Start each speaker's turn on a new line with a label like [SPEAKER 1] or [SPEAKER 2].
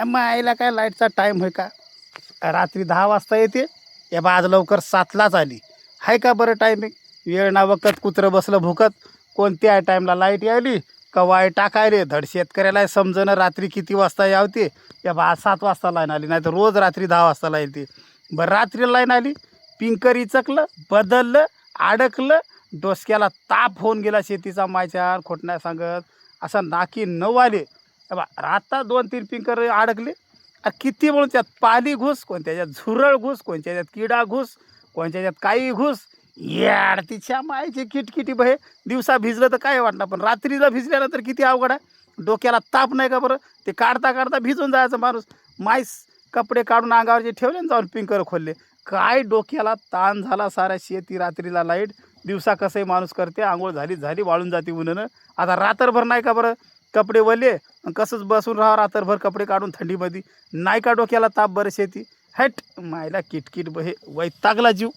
[SPEAKER 1] मग आईला काय लाईटचा टाईम होय का? रात्री 10 वाजता येते. या बा आज लवकर 7लाच आली. आहे का बरं टायमिंग? वेळ ना वखत कुत्रं बसलं भुकत. कोणत्या टाईमला लाईट यायली का वाय टाकायले धड शेतकऱ्याला समजणं रात्री किती वाजता यावते. या बा आज 7 वाजता लाईन आली, नाही तर रोज रात्री 10 वाजता लाईन येते. बरं रात्री लाईन आली, पिंकर इचकलं, बदललं, अडकलं, डोसक्याला ताप होऊन गेला शेतीचा मायचार खोट नाही सांगत. असं नाकी 9 आले. बा आता 2-3 पिंकर अडकले. किती म्हणून त्यात पाली घुस, कोणत्या याच्यात झुरळ घुस, कोणत्या याच्यात किडा घुस, कोणत्या याच्यात काही घुस. याड तिच्या मायचे किटकिटी बहे. दिवसा भिजलं तर काय वाटणार, पण रात्रीला भिजल्यानंतर किती अवघड आहे. डोक्याला ताप नाही का बरं? ते काढता काढता भिजून जायचं माणूस. माईस कपडे काढून अंगावर जे ठेवले ना जाऊन पिंकर खोलले. काय डोक्याला ताण झाला साऱ्या शेती. रात्रीला लाईट, दिवसा कसंही माणूस करते, आंघोळ झाली झाली वाळून जाते उन्हानं. आता रात्रभर नाही का बरं कपडे वले, आणि कसंच बसून राहा रात्रभर कपडे काढून थंडीमध्ये. नाही का डोक्याला ताप बरं शेती. हट मायला किटकिट बहे वैतागला जीव.